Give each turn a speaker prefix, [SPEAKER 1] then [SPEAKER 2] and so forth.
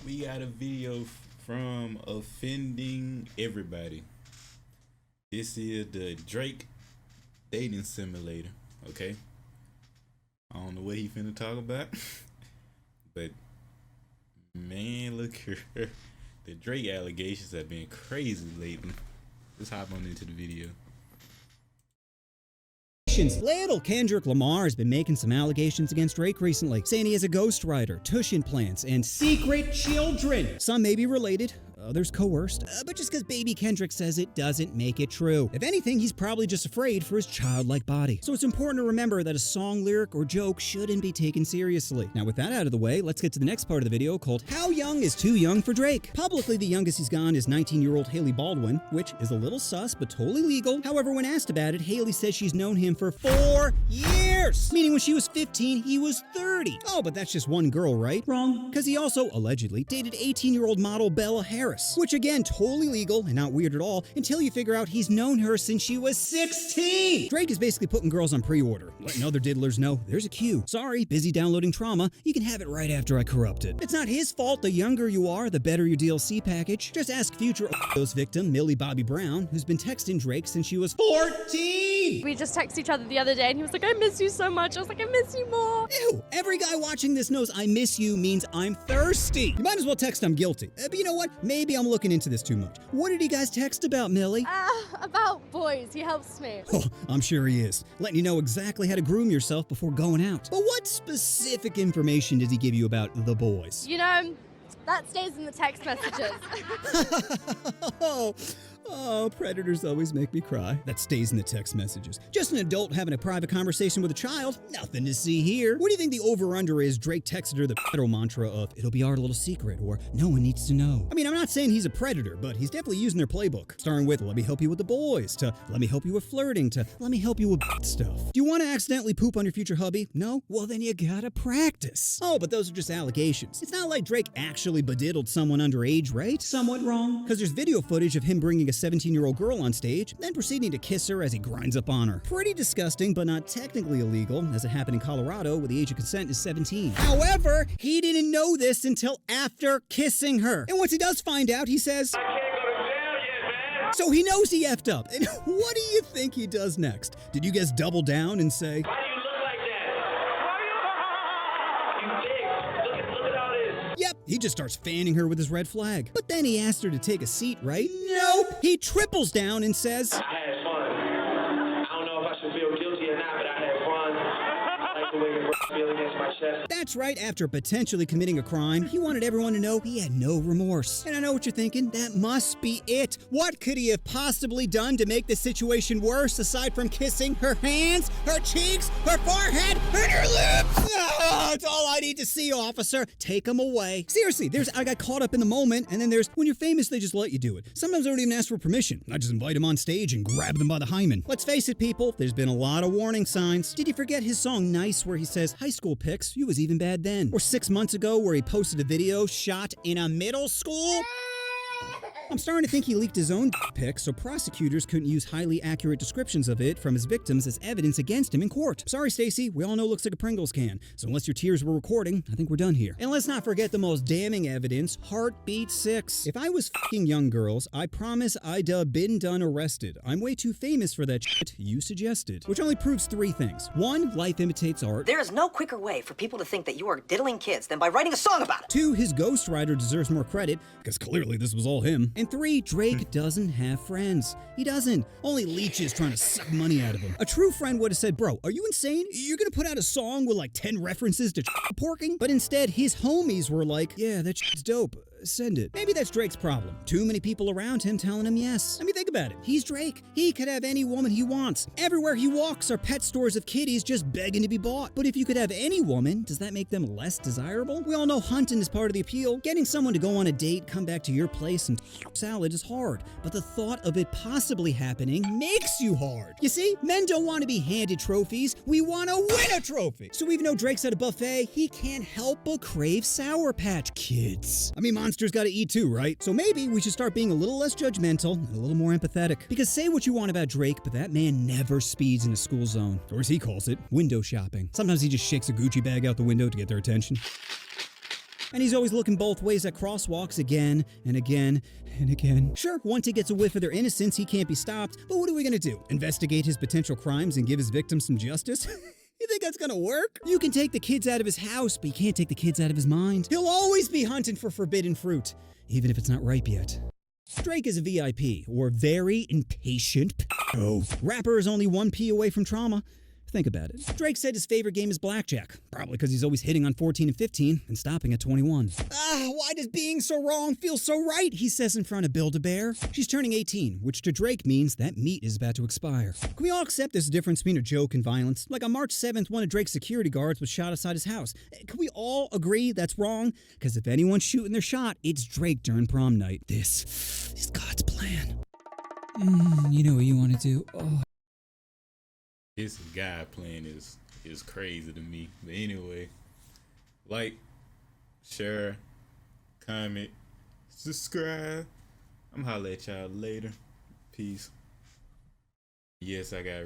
[SPEAKER 1] We got a video from Offending Everybody. This is the Drake dating simulator, okay? I don't know what he finna talk about, but man, look here. The Drake allegations have been crazy lately. Let's hop on into the video.
[SPEAKER 2] Little Kendrick Lamar has been making some allegations against Drake recently, saying he has a ghostwriter, tush implants, and secret children. Some may be related, others coerced, but just because baby Kendrick says it doesn't make it true. If anything, he's probably just afraid for his childlike body. So it's important to remember that a song lyric or joke shouldn't be taken seriously. Now with that out of the way, let's get to the next part of the video called How Young is Too Young for Drake? Publicly, the youngest he's gone is 19-year-old Hailey Baldwin, which is a little sus but totally legal. However, when asked about it, Hailey says she's known him for 4 years! Meaning when she was 15, he was 30. Oh, but that's just one girl, right? Wrong. Because he also, allegedly, dated 18-year-old model Bella Harris. Which again, totally legal and not weird at all until you figure out he's known her since she was 16! Drake is basically putting girls on pre-order, letting other diddlers know there's a queue. Sorry, busy downloading Trauma, you can have it right after I corrupt it. It's not his fault the younger you are, the better your DLC package. Just ask future overdose victim Millie Bobby Brown, who's been texting Drake since she was 14!
[SPEAKER 3] We just texted each other the other day and he was like, I miss you so much. I was like, I miss you more.
[SPEAKER 2] Ew, every guy watching this knows I miss you means I'm thirsty. You might as well text I'm guilty. But you know what? Maybe I'm looking into this too much. What did you guys text about, Millie?
[SPEAKER 3] About boys. He helps me.
[SPEAKER 2] Oh, I'm sure he is. Letting you know exactly how to groom yourself before going out. But what specific information did he give you about the boys?
[SPEAKER 3] You know, that stays in the text messages.
[SPEAKER 2] Oh, predators always make me cry. That stays in the text messages. Just an adult having a private conversation with a child. Nothing to see here. What do you think the over-under is Drake texted her the federal mantra of, it'll be our little secret, or no one needs to know? I mean, I'm not saying he's a predator, but he's definitely using their playbook. Starting with, let me help you with the boys, to let me help you with flirting, to let me help you with stuff. Do you want to accidentally poop on your future hubby? No? Well, then you gotta practice. Oh, but those are just allegations. It's not like Drake actually bediddled someone underage, right? Somewhat wrong. Because there's video footage of him bringing a 17-year-old girl on stage, then proceeding to kiss her as he grinds up on her. Pretty disgusting, but not technically illegal, as it happened in Colorado where the age of consent is 17. However, he didn't know this until after kissing her. And once he does find out, he says, I can't go to jail yet, man. So he knows he effed up. And what do you think he does next? Did you guys double down and say, why do you look like that? You dick. Look at all this. Yep, he just starts fanning her with his red flag. But then he asked her to take a seat, right? Nope. He triples down and says, I had fun. I don't know if I should feel guilty or not, but I had fun. I like the way your feel against my chest. That's right, after potentially committing a crime, he wanted everyone to know he had no remorse. And I know what you're thinking, that must be it. What could he have possibly done to make the situation worse aside from kissing her hands, her cheeks, her forehead, and her lips? Oh, it's all I need to see, officer. Take him away. Seriously, there's I got caught up in the moment, and then there's when you're famous, they just let you do it. Sometimes I don't even ask for permission. I just invite him on stage and grab them by the hymen. Let's face it, people, there's been a lot of warning signs. Did you forget his song Nice, where he says, high school pics, you was even bad then? Or 6 months ago, where he posted a video shot in a middle school? I'm starting to think he leaked his own pic so prosecutors couldn't use highly accurate descriptions of it from his victims as evidence against him in court. Sorry, Stacey, we all know it looks like a Pringles can. So unless your tears were recording, I think we're done here. And let's not forget the most damning evidence, Heartbeat 6. If I was fucking young girls, I promise I'd been done arrested. I'm way too famous for that shit you suggested. Which only proves 3 things. 1, life imitates art.
[SPEAKER 4] There is no quicker way for people to think that you are diddling kids than by writing a song about it.
[SPEAKER 2] 2, his ghostwriter deserves more credit, because clearly this was all him. And 3, Drake doesn't have friends. He doesn't. Only leeches trying to suck money out of him. A true friend would have said, bro, are you insane? You're gonna put out a song with like 10 references to porking? But instead, his homies were like, yeah, that shit's dope. Send it. Maybe that's Drake's problem. Too many people around him telling him yes. I mean, think about it. He's Drake. He could have any woman he wants. Everywhere he walks are pet stores of kitties just begging to be bought. But if you could have any woman, does that make them less desirable? We all know hunting is part of the appeal. Getting someone to go on a date, come back to your place, and salad is hard. But the thought of it possibly happening makes you hard. You see, men don't want to be handed trophies. We want to win a trophy. So even though Drake's at a buffet, he can't help but crave Sour Patch Kids. I mean, monsters gotta eat too, right? So maybe we should start being a little less judgmental and a little more empathetic. Because say what you want about Drake, but that man never speeds in a school zone. Or as he calls it, window shopping. Sometimes he just shakes a Gucci bag out the window to get their attention. And he's always looking both ways at crosswalks again and again and again. Sure, once he gets a whiff of their innocence, he can't be stopped, but what are we gonna do? Investigate his potential crimes and give his victims some justice? You think that's gonna work? You can take the kids out of his house, but you can't take the kids out of his mind. He'll always be hunting for forbidden fruit, even if it's not ripe yet. Drake is a VIP, or very impatient. Rapper is only one P away from trauma. Think about it. Drake said his favorite game is blackjack, probably because he's always hitting on 14 and 15 and stopping at 21. Why does being so wrong feel so right? He says in front of Build-A-Bear. She's turning 18, which to Drake means that meat is about to expire. Can we all accept there's a difference between a joke and violence? Like on March 7th, one of Drake's security guards was shot outside his house. Can we all agree that's wrong? Because if anyone's shooting their shot, it's Drake during prom night. This is God's plan. You know what you want to do? Oh.
[SPEAKER 1] This guy playing is crazy to me. But anyway, like, share, comment, subscribe. I'm holla at y'all later. Peace. Yes, I got